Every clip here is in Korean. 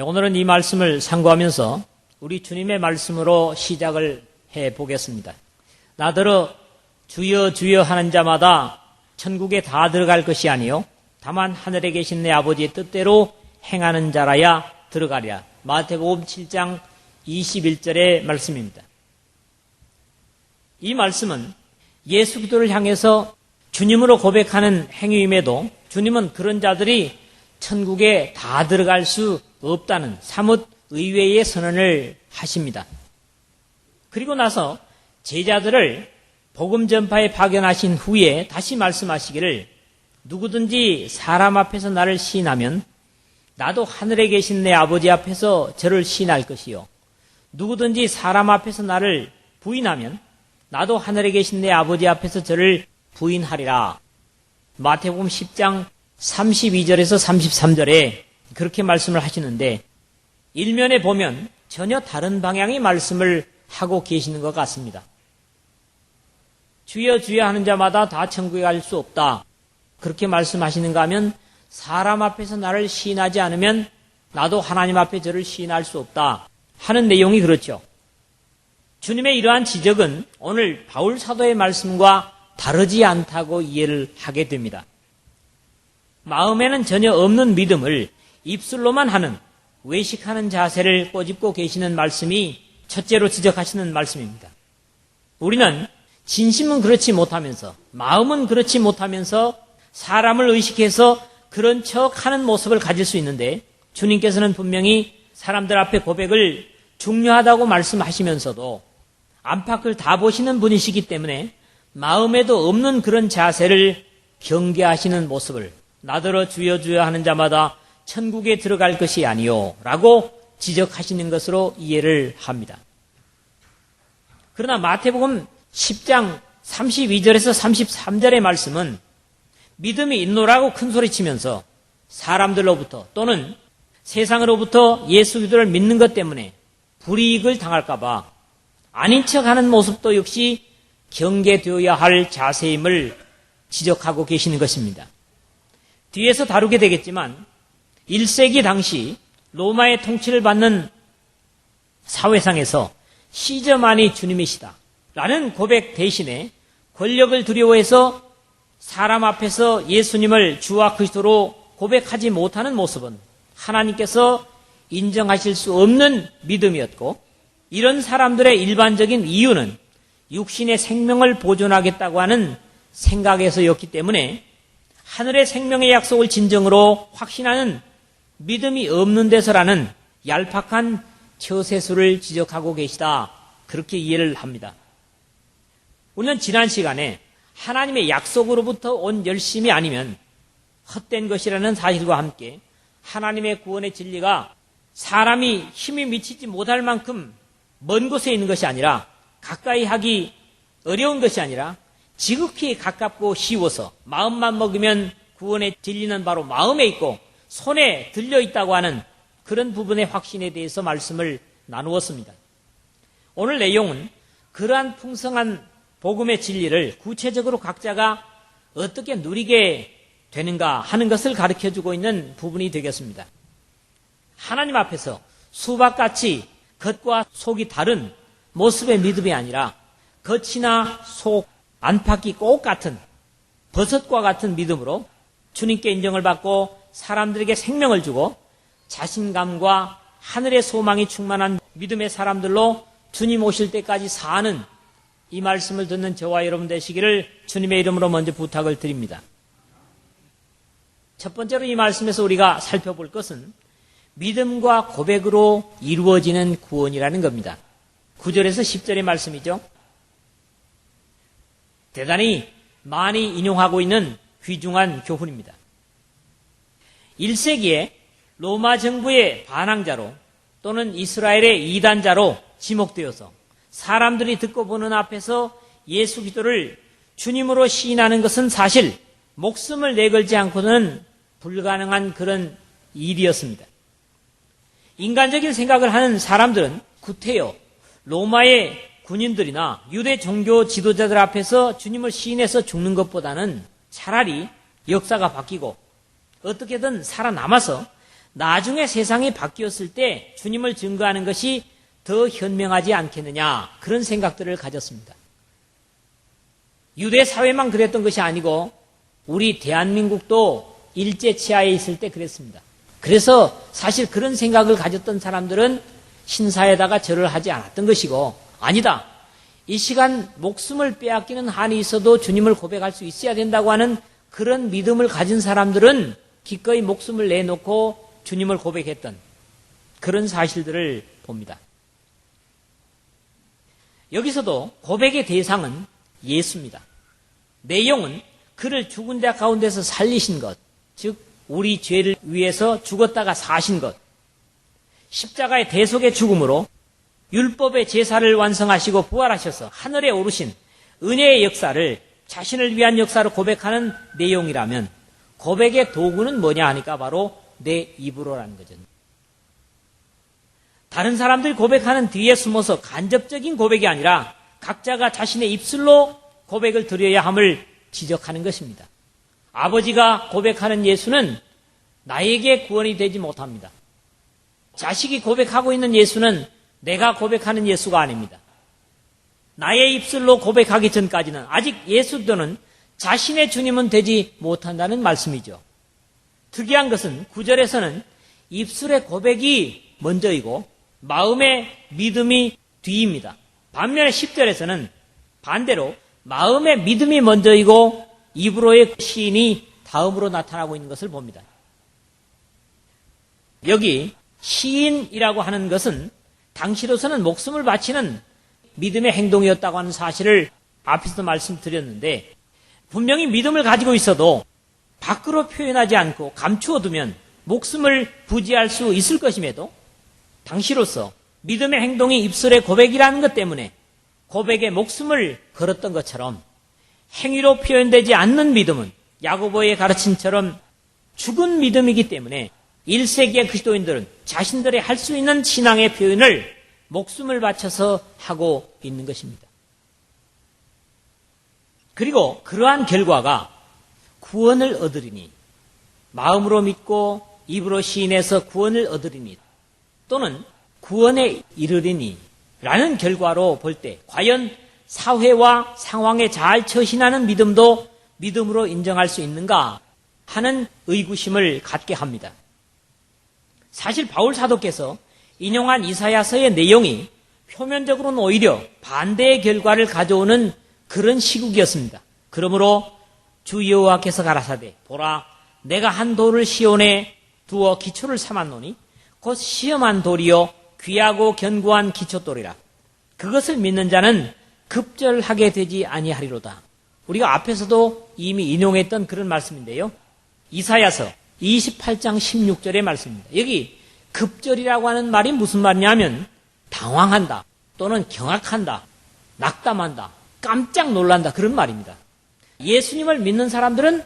오늘은 이 말씀을 상고하면서 우리 주님의 말씀으로 시작을 해보겠습니다. 나더러 주여 주여 하는 자마다 천국에 다 들어갈 것이 아니요 다만 하늘에 계신 내 아버지의 뜻대로 행하는 자라야 들어가랴. 마태복음 7장 21절의 말씀입니다. 이 말씀은 예수 그리스도를 향해서 주님으로 고백하는 행위임에도 주님은 그런 자들이 천국에 다 들어갈 수 없다는 사뭇 의외의 선언을 하십니다. 그리고 나서 제자들을 복음 전파에 파견하신 후에 다시 말씀하시기를 누구든지 사람 앞에서 나를 시인하면 나도 하늘에 계신 내 아버지 앞에서 저를 시인할 것이요 누구든지 사람 앞에서 나를 부인하면 나도 하늘에 계신 내 아버지 앞에서 저를 부인하리라. 마태복음 10장 32절에서 33절에 그렇게 말씀을 하시는데 일면에 보면 전혀 다른 방향의 말씀을 하고 계시는 것 같습니다. 주여 주여 하는 자마다 다 천국에 갈 수 없다. 그렇게 말씀하시는가 하면 사람 앞에서 나를 시인하지 않으면 나도 하나님 앞에 저를 시인할 수 없다 하는 내용이 그렇죠. 주님의 이러한 지적은 오늘 바울 사도의 말씀과 다르지 않다고 이해를 하게 됩니다. 마음에는 전혀 없는 믿음을 입술로만 하는 외식하는 자세를 꼬집고 계시는 말씀이 첫째로 지적하시는 말씀입니다. 우리는 진심은 그렇지 못하면서 마음은 그렇지 못하면서 사람을 의식해서 그런 척하는 모습을 가질 수 있는데 주님께서는 분명히 사람들 앞에 고백을 중요하다고 말씀하시면서도 안팎을 다 보시는 분이시기 때문에 마음에도 없는 그런 자세를 경계하시는 모습을 나더러 주여 주여 하는 자마다 천국에 들어갈 것이 아니요 라고 지적하시는 것으로 이해를 합니다. 그러나 마태복음 10장 32절에서 33절의 말씀은 믿음이 있노라고 큰소리치면서 사람들로부터 또는 세상으로부터 예수 그리스도를 믿는 것 때문에 불이익을 당할까 봐 아닌 척하는 모습도 역시 경계되어야 할 자세임을 지적하고 계시는 것입니다. 뒤에서 다루게 되겠지만 1세기 당시 로마의 통치를 받는 사회상에서 시저만이 주님이시다 라는 고백 대신에 권력을 두려워해서 사람 앞에서 예수님을 주와 그리스도로 고백하지 못하는 모습은 하나님께서 인정하실 수 없는 믿음이었고 이런 사람들의 일반적인 이유는 육신의 생명을 보존하겠다고 하는 생각에서였기 때문에 하늘의 생명의 약속을 진정으로 확신하는 믿음이 없는 데서라는 얄팍한 처세술을 지적하고 계시다. 그렇게 이해를 합니다. 우리는 지난 시간에 하나님의 약속으로부터 온 열심이 아니면 헛된 것이라는 사실과 함께 하나님의 구원의 진리가 사람이 힘이 미치지 못할 만큼 먼 곳에 있는 것이 아니라 가까이 하기 어려운 것이 아니라 지극히 가깝고 쉬워서 마음만 먹으면 구원의 진리는 바로 마음에 있고 손에 들려 있다고 하는 그런 부분의 확신에 대해서 말씀을 나누었습니다. 오늘 내용은 그러한 풍성한 복음의 진리를 구체적으로 각자가 어떻게 누리게 되는가 하는 것을 가르쳐주고 있는 부분이 되겠습니다. 하나님 앞에서 수박같이 겉과 속이 다른 모습의 믿음이 아니라 겉이나 속, 안팎이 꼭 같은 버섯과 같은 믿음으로 주님께 인정을 받고 사람들에게 생명을 주고 자신감과 하늘의 소망이 충만한 믿음의 사람들로 주님 오실 때까지 사는 이 말씀을 듣는 저와 여러분 되시기를 주님의 이름으로 먼저 부탁을 드립니다. 첫 번째로 이 말씀에서 우리가 살펴볼 것은 믿음과 고백으로 이루어지는 구원이라는 겁니다. 9절에서 10절의 말씀이죠. 대단히 많이 인용하고 있는 귀중한 교훈입니다. 1세기에 로마 정부의 반항자로 또는 이스라엘의 이단자로 지목되어서 사람들이 듣고 보는 앞에서 예수 그리스도를 주님으로 시인하는 것은 사실 목숨을 내걸지 않고는 불가능한 그런 일이었습니다. 인간적인 생각을 하는 사람들은 구태여 로마의 군인들이나 유대 종교 지도자들 앞에서 주님을 시인해서 죽는 것보다는 차라리 역사가 바뀌고 어떻게든 살아남아서 나중에 세상이 바뀌었을 때 주님을 증거하는 것이 더 현명하지 않겠느냐, 그런 생각들을 가졌습니다. 유대 사회만 그랬던 것이 아니고 우리 대한민국도 일제 치하에 있을 때 그랬습니다. 그래서 사실 그런 생각을 가졌던 사람들은 신사에다가 절을 하지 않았던 것이고, 아니다, 이 시간 목숨을 빼앗기는 한이 있어도 주님을 고백할 수 있어야 된다고 하는 그런 믿음을 가진 사람들은 기꺼이 목숨을 내놓고 주님을 고백했던 그런 사실들을 봅니다. 여기서도 고백의 대상은 예수입니다. 내용은 그를 죽은 자 가운데서 살리신 것, 즉 우리 죄를 위해서 죽었다가 사신 것, 십자가의 대속의 죽음으로 율법의 제사를 완성하시고 부활하셔서 하늘에 오르신 은혜의 역사를 자신을 위한 역사로 고백하는 내용이라면, 고백의 도구는 뭐냐 하니까 바로 내 입으로라는 거죠. 다른 사람들이 고백하는 뒤에 숨어서 간접적인 고백이 아니라 각자가 자신의 입술로 고백을 드려야 함을 지적하는 것입니다. 아버지가 고백하는 예수는 나에게 구원이 되지 못합니다. 자식이 고백하고 있는 예수는 내가 고백하는 예수가 아닙니다. 나의 입술로 고백하기 전까지는 아직 예수도는 자신의 주님은 되지 못한다는 말씀이죠. 특이한 것은 9절에서는 입술의 고백이 먼저이고 마음의 믿음이 뒤입니다. 반면에 10절에서는 반대로 마음의 믿음이 먼저이고 입으로의 시인이 다음으로 나타나고 있는 것을 봅니다. 여기 시인이라고 하는 것은 당시로서는 목숨을 바치는 믿음의 행동이었다고 하는 사실을 앞에서도 말씀드렸는데, 분명히 믿음을 가지고 있어도 밖으로 표현하지 않고 감추어두면 목숨을 부지할 수 있을 것임에도 당시로서 믿음의 행동이 입술의 고백이라는 것 때문에 고백에 목숨을 걸었던 것처럼, 행위로 표현되지 않는 믿음은 야고보의 가르침처럼 죽은 믿음이기 때문에 1세기의 그리스도인들은 자신들의 할 수 있는 신앙의 표현을 목숨을 바쳐서 하고 있는 것입니다. 그리고 그러한 결과가 구원을 얻으리니, 마음으로 믿고 입으로 시인해서 구원을 얻으리니, 또는 구원에 이르리니 라는 결과로 볼 때 과연 사회와 상황에 잘 처신하는 믿음도 믿음으로 인정할 수 있는가 하는 의구심을 갖게 합니다. 사실 바울 사도께서 인용한 이사야서의 내용이 표면적으로는 오히려 반대의 결과를 가져오는 그런 시국이었습니다. 그러므로 주 여호와께서 가라사대, 보라, 내가 한 돌을 시온에 두어 기초를 삼았노니 곧 시험한 돌이요 귀하고 견고한 기초돌이라. 그것을 믿는 자는 급절하게 되지 아니하리로다. 우리가 앞에서도 이미 인용했던 그런 말씀인데요. 이사야서 28장 16절의 말씀입니다. 여기 급절이라고 하는 말이 무슨 말이냐면 당황한다, 또는 경악한다, 낙담한다, 깜짝 놀란다, 그런 말입니다. 예수님을 믿는 사람들은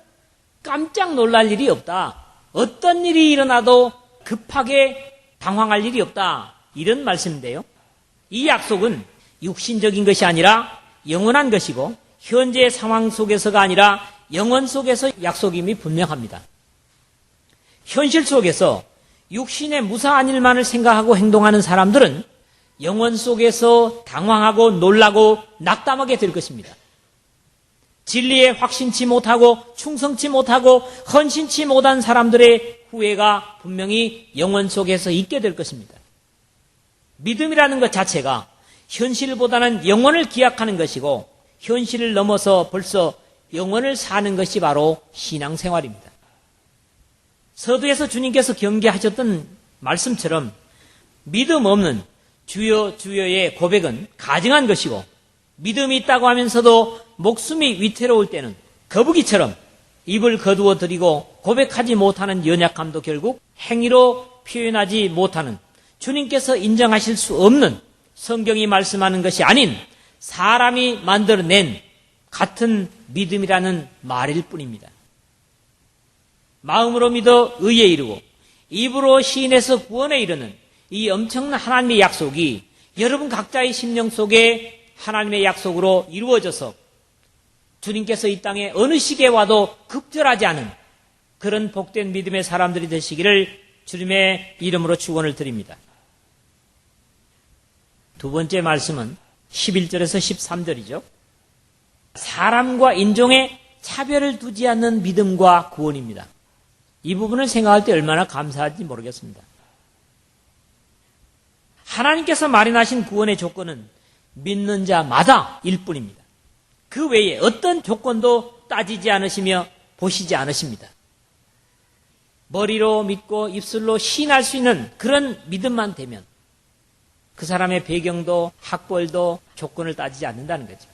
깜짝 놀랄 일이 없다, 어떤 일이 일어나도 급하게 당황할 일이 없다, 이런 말씀인데요. 이 약속은 육신적인 것이 아니라 영원한 것이고 현재의 상황 속에서가 아니라 영원 속에서 약속임이 분명합니다. 현실 속에서 육신의 무사한 일만을 생각하고 행동하는 사람들은 영원 속에서 당황하고 놀라고 낙담하게 될 것입니다. 진리에 확신치 못하고 충성치 못하고 헌신치 못한 사람들의 후회가 분명히 영원 속에서 있게 될 것입니다. 믿음이라는 것 자체가 현실보다는 영원을 기약하는 것이고 현실을 넘어서 벌써 영원을 사는 것이 바로 신앙생활입니다. 서두에서 주님께서 경계하셨던 말씀처럼 믿음 없는 주여 주여의 고백은 가증한 것이고, 믿음이 있다고 하면서도 목숨이 위태로울 때는 거북이처럼 입을 거두어 드리고 고백하지 못하는 연약함도 결국 행위로 표현하지 못하는, 주님께서 인정하실 수 없는, 성경이 말씀하는 것이 아닌 사람이 만들어낸 같은 믿음이라는 말일 뿐입니다. 마음으로 믿어 의에 이르고 입으로 시인해서 구원에 이르는 이 엄청난 하나님의 약속이 여러분 각자의 심령 속에 하나님의 약속으로 이루어져서 주님께서 이 땅에 어느 시기에 와도 급절하지 않은 그런 복된 믿음의 사람들이 되시기를 주님의 이름으로 축원을 드립니다. 두 번째 말씀은 11절에서 13절이죠. 사람과 인종의 차별을 두지 않는 믿음과 구원입니다. 이 부분을 생각할 때 얼마나 감사한지 모르겠습니다. 하나님께서 마련하신 구원의 조건은 믿는 자마다 일뿐입니다. 그 외에 어떤 조건도 따지지 않으시며 보시지 않으십니다. 머리로 믿고 입술로 시인할 수 있는 그런 믿음만 되면 그 사람의 배경도 학벌도 조건을 따지지 않는다는 거죠.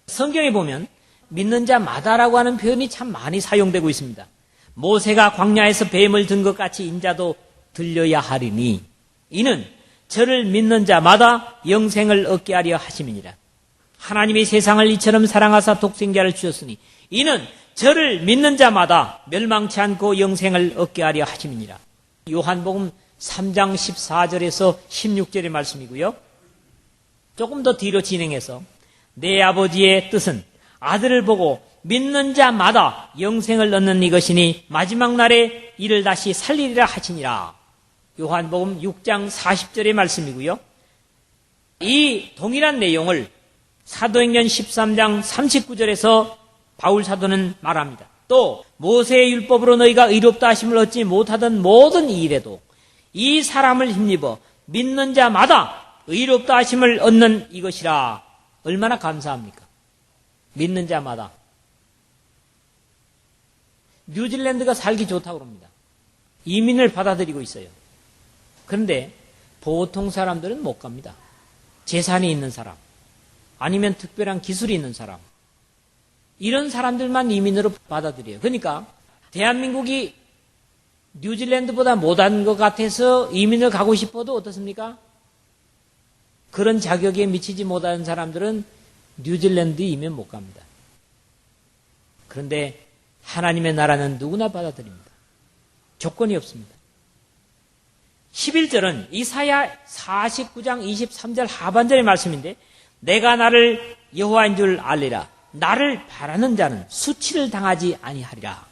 성경에 보면 믿는 자마다라고 하는 표현이 참 많이 사용되고 있습니다. 모세가 광야에서 뱀을 든 것 같이 인자도 들려야 하리니 이는 저를 믿는 자마다 영생을 얻게 하려 하심이니라. 하나님이 세상을 이처럼 사랑하사 독생자를 주셨으니 이는 저를 믿는 자마다 멸망치 않고 영생을 얻게 하려 하심이니라. 요한복음 3장 14절에서 16절의 말씀이고요. 조금 더 뒤로 진행해서 내 아버지의 뜻은 아들을 보고 믿는 자마다 영생을 얻는 이것이니 마지막 날에 이를 다시 살리리라 하시니라. 요한복음 6장 40절의 말씀이고요. 이 동일한 내용을 사도행전 13장 39절에서 바울 사도는 말합니다. 또 모세의 율법으로 너희가 의롭다 하심을 얻지 못하던 모든 이 일에도 이 사람을 힘입어 믿는 자마다 의롭다 하심을 얻는 이것이라. 얼마나 감사합니까? 믿는 자마다. 뉴질랜드가 살기 좋다고 합니다. 이민을 받아들이고 있어요. 그런데 보통 사람들은 못 갑니다. 재산이 있는 사람, 아니면 특별한 기술이 있는 사람, 이런 사람들만 이민으로 받아들여요. 그러니까 대한민국이 뉴질랜드보다 못한 것 같아서 이민을 가고 싶어도 어떻습니까? 그런 자격에 미치지 못하는 사람들은 뉴질랜드 이민 못 갑니다. 그런데 하나님의 나라는 누구나 받아들입니다. 조건이 없습니다. 11절은 이사야 49장 23절 하반절의 말씀인데 내가 나를 여호와인 줄 알리라. 나를 바라는 자는 수치를 당하지 아니하리라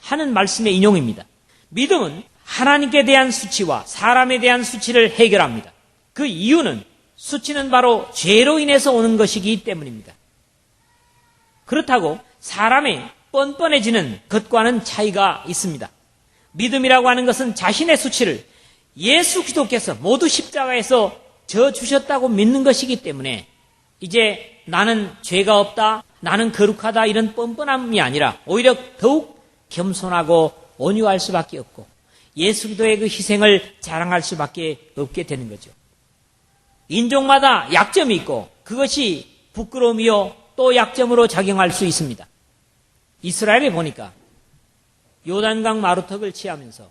하는 말씀의 인용입니다. 믿음은 하나님께 대한 수치와 사람에 대한 수치를 해결합니다. 그 이유는 수치는 바로 죄로 인해서 오는 것이기 때문입니다. 그렇다고 사람의 뻔뻔해지는 것과는 차이가 있습니다. 믿음이라고 하는 것은 자신의 수치를 예수 그리스도께서 모두 십자가에서 져주셨다고 믿는 것이기 때문에 이제 나는 죄가 없다, 나는 거룩하다 이런 뻔뻔함이 아니라 오히려 더욱 겸손하고 온유할 수밖에 없고 예수 그리스도의 그 희생을 자랑할 수밖에 없게 되는 거죠. 인종마다 약점이 있고 그것이 부끄러움이요 또 약점으로 작용할 수 있습니다. 이스라엘에 보니까 요단강 마루턱을 치하면서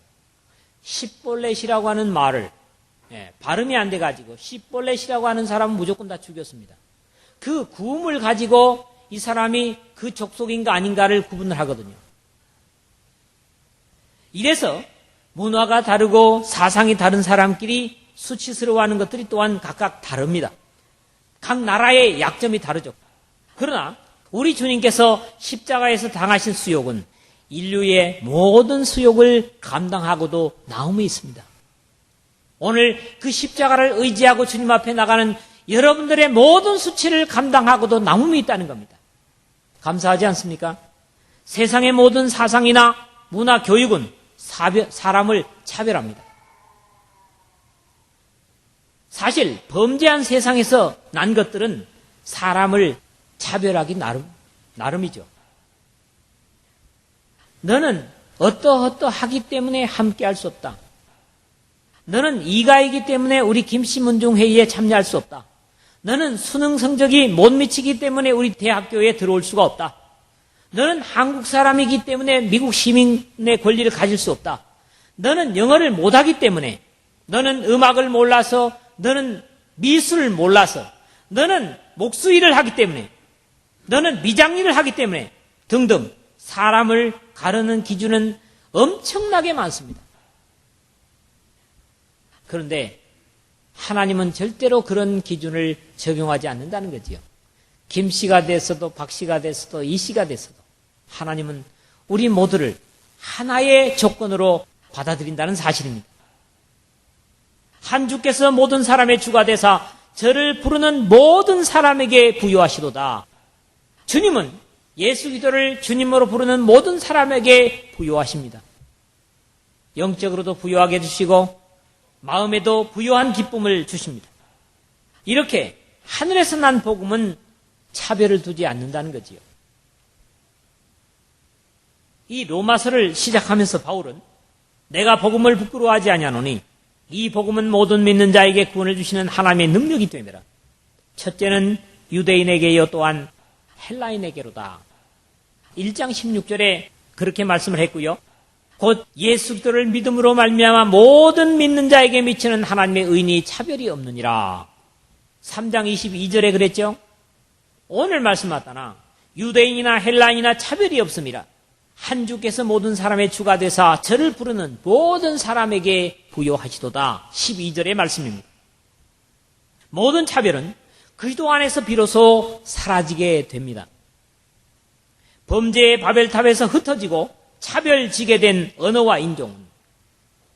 십볼렛이라고 하는 말을 발음이 안 돼가지고 십볼렛이라고 하는 사람은 무조건 다 죽였습니다. 그 구음을 가지고 이 사람이 그 족속인가 아닌가를 구분을 하거든요. 이래서 문화가 다르고 사상이 다른 사람끼리 수치스러워하는 것들이 또한 각각 다릅니다. 각 나라의 약점이 다르죠. 그러나 우리 주님께서 십자가에서 당하신 수욕은 인류의 모든 수욕을 감당하고도 나음이 있습니다. 오늘 그 십자가를 의지하고 주님 앞에 나가는 여러분들의 모든 수치를 감당하고도 남음이 있다는 겁니다. 감사하지 않습니까? 세상의 모든 사상이나 문화, 교육은 사람을 차별합니다. 사실 범죄한 세상에서 난 것들은 사람을 차별하기 나름이죠. 너는 어떠하기 때문에 함께할 수 없다. 너는 이가이기 때문에 우리 김씨문중 회의에 참여할 수 없다. 너는 수능 성적이 못 미치기 때문에 우리 대학교에 들어올 수가 없다. 너는 한국 사람이기 때문에 미국 시민의 권리를 가질 수 없다. 너는 영어를 못하기 때문에, 너는 음악을 몰라서, 너는 미술을 몰라서, 너는 목수일을 하기 때문에, 너는 미장일을 하기 때문에 등등 사람을 가르는 기준은 엄청나게 많습니다. 그런데 하나님은 절대로 그런 기준을 적용하지 않는다는 거지요. 김 씨가 됐어도 박 씨가 됐어도 이 씨가 됐어도 하나님은 우리 모두를 하나의 조건으로 받아들인다는 사실입니다. 한 주께서 모든 사람의 주가 되사 저를 부르는 모든 사람에게 부요하시도다. 주님은 예수 그리스도를 주님으로 부르는 모든 사람에게 부요하십니다. 영적으로도 부요하게 해주시고 마음에도 부요한 기쁨을 주십니다. 이렇게 하늘에서 난 복음은 차별을 두지 않는다는 거지요. 이 로마서를 시작하면서 바울은 내가 복음을 부끄러워하지 아니하노니 이 복음은 모든 믿는 자에게 구원을 주시는 하나님의 능력이 됨이라. 첫째는 유대인에게요 또한 헬라인에게로다. 1장 16절에 그렇게 말씀을 했고요. 곧 예수 그리스도를 믿음으로 말미암아 모든 믿는 자에게 미치는 하나님의 의인이 차별이 없느니라. 3장 22절에 그랬죠. 오늘 말씀 맞다나 유대인이나 헬라인이나 차별이 없음이라. 한 주께서 모든 사람의 주가 되사 저를 부르는 모든 사람에게 부요하시도다. 12절의 말씀입니다. 모든 차별은 그리스도 안에서 비로소 사라지게 됩니다. 범죄의 바벨탑에서 흩어지고 차별지게 된 언어와 인종은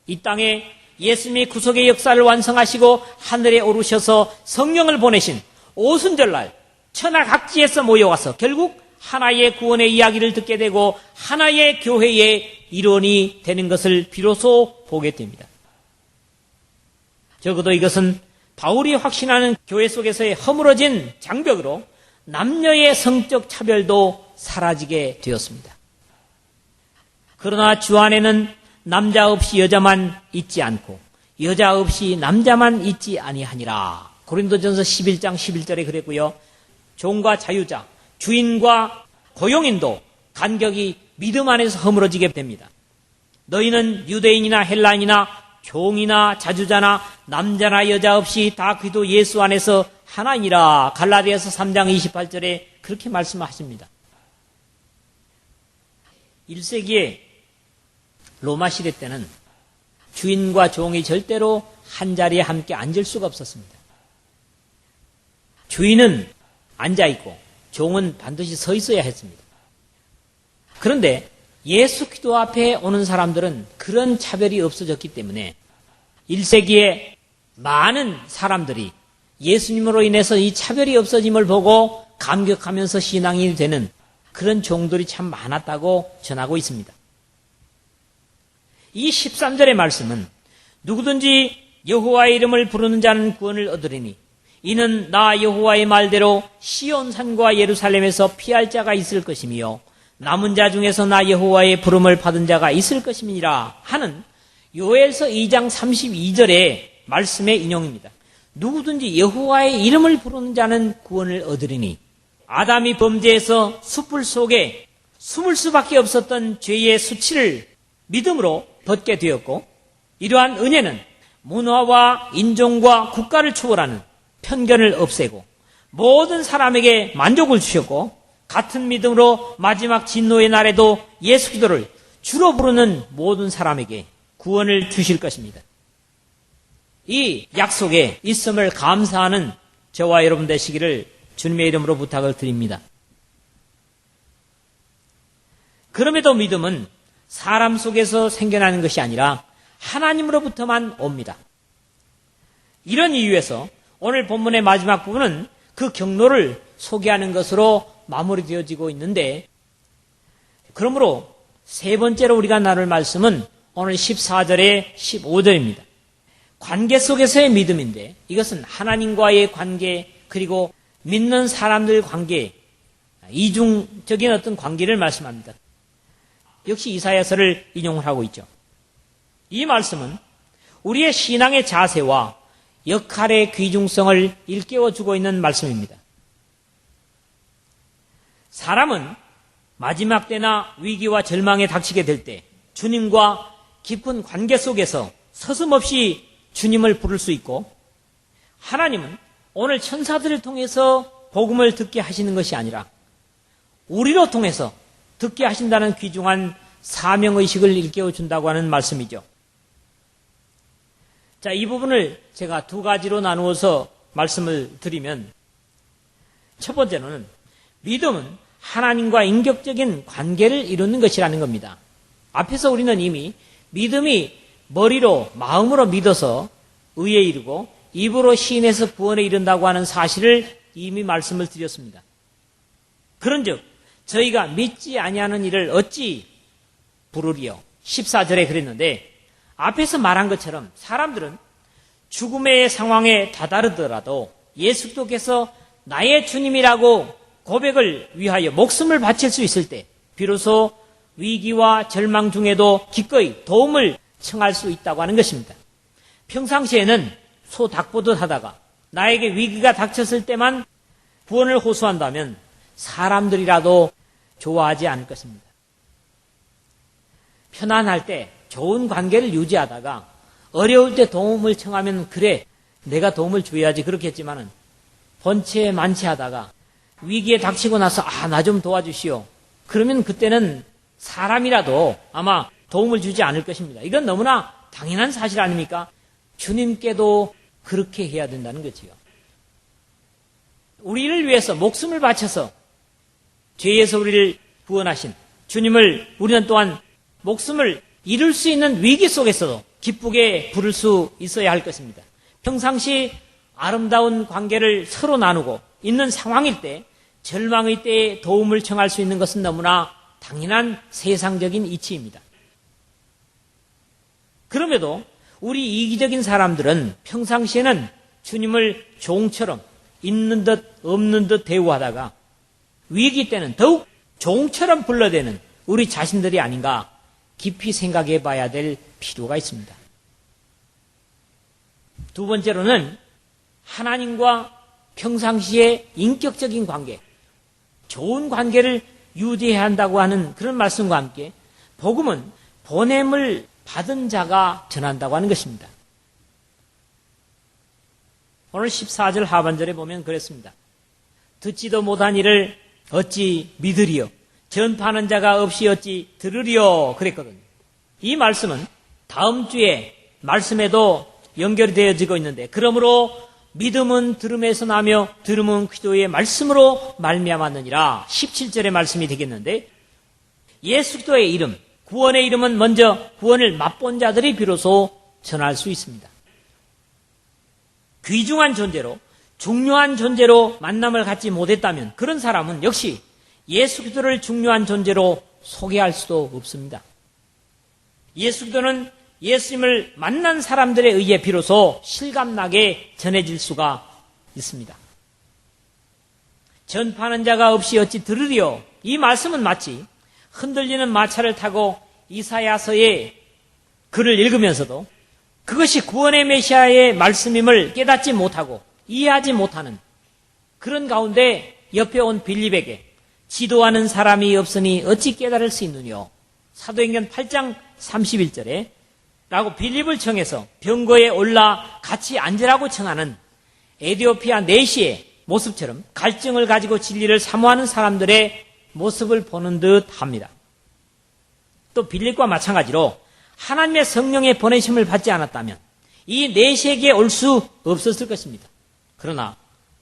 이 땅에 예수님이 구속의 역사를 완성하시고 하늘에 오르셔서 성령을 보내신 오순절날 천하각지에서 모여와서 결국 하나의 구원의 이야기를 듣게 되고 하나의 교회의 일원이 되는 것을 비로소 보게 됩니다. 적어도 이것은 바울이 확신하는 교회 속에서의 허물어진 장벽으로 남녀의 성적 차별도 사라지게 되었습니다. 그러나 주 안에는 남자 없이 여자만 있지 않고 여자 없이 남자만 있지 아니하니라. 고린도전서 11장 11절에 그랬고요. 종과 자유자, 주인과 고용인도 간격이 믿음 안에서 허물어지게 됩니다. 너희는 유대인이나 헬라인이나 종이나 자주자나 남자나 여자 없이 다 그리스도 예수 안에서 하나이니라. 갈라디아서 3장 28절에 그렇게 말씀하십니다. 1세기에 로마 시대 때는 주인과 종이 절대로 한 자리에 함께 앉을 수가 없었습니다. 주인은 앉아있고 종은 반드시 서 있어야 했습니다. 그런데 예수 그리스도 앞에 오는 사람들은 그런 차별이 없어졌기 때문에 1세기에 많은 사람들이 예수님으로 인해서 이 차별이 없어짐을 보고 감격하면서 신앙인이 되는 그런 종들이 참 많았다고 전하고 있습니다. 이 13절의 말씀은 누구든지 여호와의 이름을 부르는 자는 구원을 얻으리니 이는 나 여호와의 말대로 시온산과 예루살렘에서 피할 자가 있을 것이며 남은 자 중에서 나 여호와의 부름을 받은 자가 있을 것임이니라 하는 요엘서 2장 32절의 말씀의 인용입니다. 누구든지 여호와의 이름을 부르는 자는 구원을 얻으리니 아담이 범죄해서 숯불 속에 숨을 수밖에 없었던 죄의 수치를 믿음으로 벗게 되었고 이러한 은혜는 문화와 인종과 국가를 초월하는 편견을 없애고 모든 사람에게 만족을 주셨고 같은 믿음으로 마지막 진노의 날에도 예수 그리스도를 주로 부르는 모든 사람에게 구원을 주실 것입니다. 이 약속에 있음을 감사하는 저와 여러분 되시기를 주님의 이름으로 부탁을 드립니다. 그럼에도 믿음은 사람 속에서 생겨나는 것이 아니라 하나님으로부터만 옵니다. 이런 이유에서 오늘 본문의 마지막 부분은 그 경로를 소개하는 것으로 마무리되어지고 있는데 그러므로 세 번째로 우리가 나눌 말씀은 오늘 14절에 15절입니다. 관계 속에서의 믿음인데 이것은 하나님과의 관계 그리고 믿는 사람들 관계 이중적인 어떤 관계를 말씀합니다. 역시 이사야서를 인용을 하고 있죠. 이 말씀은 우리의 신앙의 자세와 역할의 귀중성을 일깨워주고 있는 말씀입니다. 사람은 마지막 때나 위기와 절망에 닥치게 될 때 주님과 깊은 관계 속에서 서슴없이 주님을 부를 수 있고 하나님은 오늘 천사들을 통해서 복음을 듣게 하시는 것이 아니라 우리로 통해서 듣게 하신다는 귀중한 사명의식을 일깨워준다고 하는 말씀이죠. 자, 이 부분을 제가 두 가지로 나누어서 말씀을 드리면 첫 번째로는 믿음은 하나님과 인격적인 관계를 이루는 것이라는 겁니다. 앞에서 우리는 이미 믿음이 머리로 마음으로 믿어서 의에 이르고 입으로 시인해서 구원에 이른다고 하는 사실을 이미 말씀을 드렸습니다. 그런즉 저희가 믿지 아니하는 일을 어찌 부르리요? 14절에 그랬는데 앞에서 말한 것처럼 사람들은 죽음의 상황에 다다르더라도 예수 그리스도께서 나의 주님이라고 고백을 위하여 목숨을 바칠 수 있을 때 비로소 위기와 절망 중에도 기꺼이 도움을 청할 수 있다고 하는 것입니다. 평상시에는 소 닭보듯 하다가 나에게 위기가 닥쳤을 때만 구원을 호소한다면 사람들이라도 좋아하지 않을 것입니다. 편안할 때 좋은 관계를 유지하다가 어려울 때 도움을 청하면 그래 내가 도움을 줘야지 그렇겠지만은 번체 만체하다가 위기에 닥치고 나서 나 좀 도와주시오. 그러면 그때는 사람이라도 아마 도움을 주지 않을 것입니다. 이건 너무나 당연한 사실 아닙니까? 주님께도 그렇게 해야 된다는 거지요. 우리를 위해서 목숨을 바쳐서 죄에서 우리를 구원하신 주님을 우리는 또한 목숨을 잃을 수 있는 위기 속에서도 기쁘게 부를 수 있어야 할 것입니다. 평상시 아름다운 관계를 서로 나누고 있는 상황일 때 절망의 때에 도움을 청할 수 있는 것은 너무나 당연한 세상적인 이치입니다. 그럼에도 우리 이기적인 사람들은 평상시에는 주님을 종처럼 있는 듯 없는 듯 대우하다가 위기 때는 더욱 종처럼 불러대는 우리 자신들이 아닌가 깊이 생각해 봐야 될 필요가 있습니다. 두 번째로는 하나님과 평상시의 인격적인 관계, 좋은 관계를 유지해야 한다고 하는 그런 말씀과 함께 복음은 보냄을 받은 자가 전한다고 하는 것입니다. 오늘 14절 하반절에 보면 그랬습니다. 듣지도 못한 일을 어찌 믿으리요? 전파하는 자가 없이 어찌 들으리요? 그랬거든요. 이 말씀은 다음 주에 말씀에도 연결이 되어지고 있는데 그러므로 믿음은 들음에서 나며 들음은 그리스도의 말씀으로 말미암았느니라 17절의 말씀이 되겠는데 예수 그리스도의 이름, 구원의 이름은 먼저 구원을 맛본 자들이 비로소 전할 수 있습니다. 귀중한 존재로 중요한 존재로 만남을 갖지 못했다면 그런 사람은 역시 예수 그리스도를 중요한 존재로 소개할 수도 없습니다. 예수 그리스도는 예수님을 만난 사람들에 의해 비로소 실감나게 전해질 수가 있습니다. 전파하는 자가 없이 어찌 들으리요? 이 말씀은 마치 흔들리는 마차를 타고 이사야서의 글을 읽으면서도 그것이 구원의 메시아의 말씀임을 깨닫지 못하고 이해하지 못하는 그런 가운데 옆에 온 빌립에게 지도하는 사람이 없으니 어찌 깨달을 수 있느뇨? 사도행전 8장 31절에 라고 빌립을 청해서 병거에 올라 같이 앉으라고 청하는 에티오피아 내시의 모습처럼 갈증을 가지고 진리를 사모하는 사람들의 모습을 보는 듯 합니다. 또 빌립과 마찬가지로 하나님의 성령의 보내심을 받지 않았다면 이 내시에게 올 수 없었을 것입니다. 그러나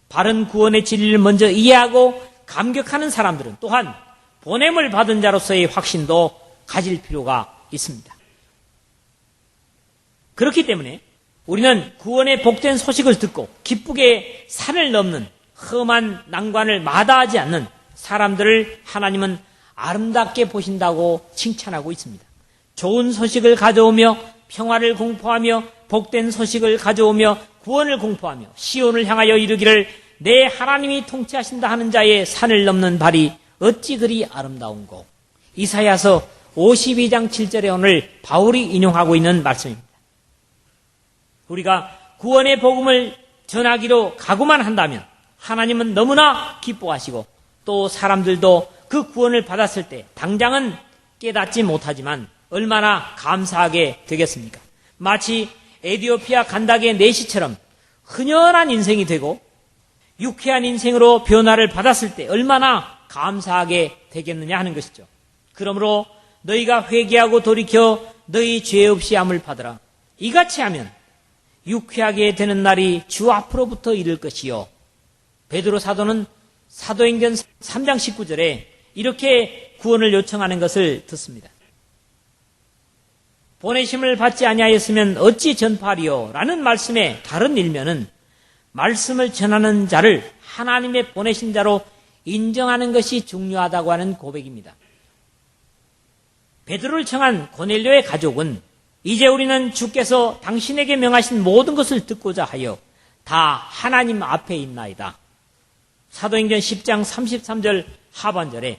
바른 구원의 진리를 먼저 이해하고 감격하는 사람들은 또한 보냄을 받은 자로서의 확신도 가질 필요가 있습니다. 그렇기 때문에 우리는 구원의 복된 소식을 듣고 기쁘게 산을 넘는 험한 난관을 마다하지 않는 사람들을 하나님은 아름답게 보신다고 칭찬하고 있습니다. 좋은 소식을 가져오며 평화를 공포하며 복된 소식을 가져오며 구원을 공포하며 시온을 향하여 이르기를 내 하나님이 통치하신다 하는 자의 산을 넘는 발이 어찌 그리 아름다운고. 이사야서 52장 7절에 오늘 바울이 인용하고 있는 말씀입니다. 우리가 구원의 복음을 전하기로 각오만 한다면 하나님은 너무나 기뻐하시고 또 사람들도 그 구원을 받았을 때 당장은 깨닫지 못하지만 얼마나 감사하게 되겠습니까? 마치 에티오피아 간다게 내시처럼 흔연한 인생이 되고 유쾌한 인생으로 변화를 받았을 때 얼마나 감사하게 되겠느냐 하는 것이죠. 그러므로 너희가 회개하고 돌이켜 너희 죄 없이 함을 받으라. 이같이 하면 유쾌하게 되는 날이 주 앞으로부터 이를 것이요. 베드로 사도는 사도행전 3장 19절에 이렇게 구원을 요청하는 것을 듣습니다. 보내심을 받지 아니하였으면 어찌 전파하리요? 라는 말씀의 다른 일면은 말씀을 전하는 자를 하나님의 보내신 자로 인정하는 것이 중요하다고 하는 고백입니다. 베드로를 청한 고넬료의 가족은 이제 우리는 주께서 당신에게 명하신 모든 것을 듣고자 하여 다 하나님 앞에 있나이다. 사도행전 10장 33절 하반절에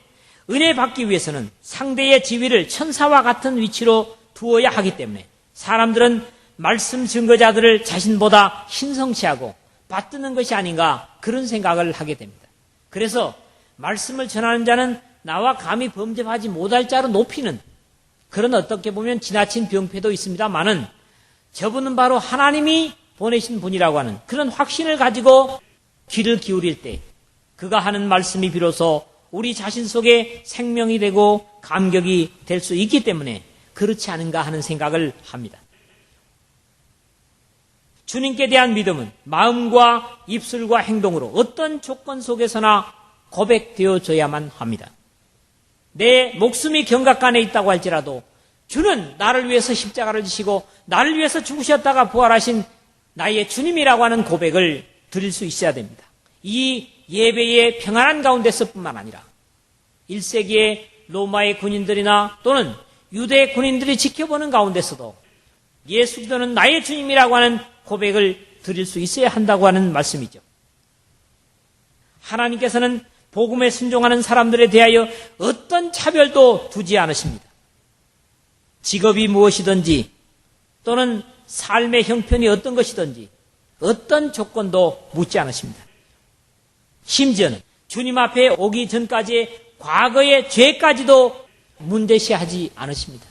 은혜 받기 위해서는 상대의 지위를 천사와 같은 위치로 두어야 하기 때문에 사람들은 말씀 증거자들을 자신보다 신성시하고 받드는 것이 아닌가 그런 생각을 하게 됩니다. 그래서 말씀을 전하는 자는 나와 감히 범접하지 못할 자로 높이는 그런 어떻게 보면 지나친 병폐도 있습니다만은 저분은 바로 하나님이 보내신 분이라고 하는 그런 확신을 가지고 귀를 기울일 때 그가 하는 말씀이 비로소 우리 자신 속에 생명이 되고 감격이 될 수 있기 때문에 그렇지 않은가 하는 생각을 합니다. 주님께 대한 믿음은 마음과 입술과 행동으로 어떤 조건 속에서나 고백되어져야만 합니다. 내 목숨이 경각간에 있다고 할지라도 주는 나를 위해서 십자가를 지시고 나를 위해서 죽으셨다가 부활하신 나의 주님이라고 하는 고백을 드릴 수 있어야 됩니다. 이 예배의 평안한 가운데서 뿐만 아니라 1세기의 로마의 군인들이나 또는 유대 군인들이 지켜보는 가운데서도 예수 그리스도는 나의 주님이라고 하는 고백을 드릴 수 있어야 한다고 하는 말씀이죠. 하나님께서는 복음에 순종하는 사람들에 대하여 어떤 차별도 두지 않으십니다. 직업이 무엇이든지 또는 삶의 형편이 어떤 것이든지 어떤 조건도 묻지 않으십니다. 심지어는 주님 앞에 오기 전까지의 과거의 죄까지도 문제시하지 않으십니다.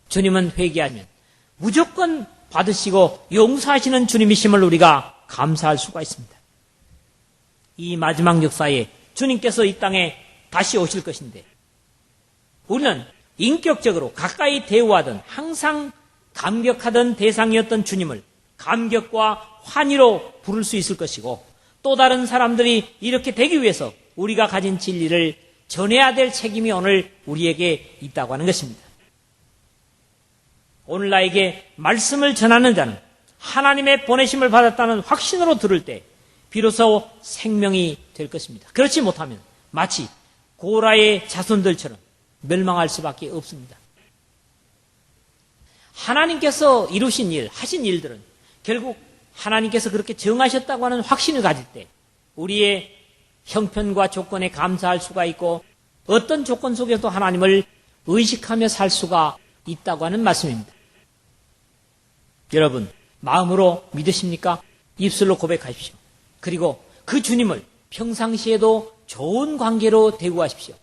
주님은 회개하면 무조건 받으시고 용서하시는 주님이심을 우리가 감사할 수가 있습니다. 이 마지막 역사에 주님께서 이 땅에 다시 오실 것인데 우리는 인격적으로 가까이 대우하던 항상 감격하던 대상이었던 주님을 감격과 환희로 부를 수 있을 것이고 또 다른 사람들이 이렇게 되기 위해서 우리가 가진 진리를 전해야 될 책임이 오늘 우리에게 있다고 하는 것입니다. 오늘 나에게 말씀을 전하는 자는 하나님의 보내심을 받았다는 확신으로 들을 때 비로소 생명이 될 것입니다. 그렇지 못하면 마치 고라의 자손들처럼 멸망할 수밖에 없습니다. 하나님께서 이루신 일, 하신 일들은 결국 하나님께서 그렇게 정하셨다고 하는 확신을 가질 때 우리의 형편과 조건에 감사할 수가 있고 어떤 조건 속에서도 하나님을 의식하며 살 수가 있다고 하는 말씀입니다. 여러분, 마음으로 믿으십니까? 입술로 고백하십시오. 그리고 그 주님을 평상시에도 좋은 관계로 대우하십시오.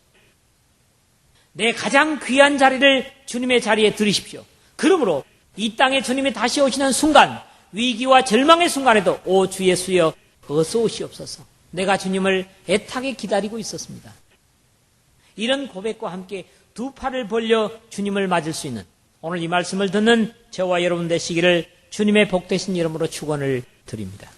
내 가장 귀한 자리를 주님의 자리에 들이십시오. 그러므로 이 땅에 주님이 다시 오시는 순간 위기와 절망의 순간에도 오 주 예수여 어서 오시옵소서. 내가 주님을 애타게 기다리고 있었습니다. 이런 고백과 함께 두 팔을 벌려 주님을 맞을 수 있는 오늘 이 말씀을 듣는 저와 여러분 되시기를 주님의 복되신 이름으로 축원을 드립니다.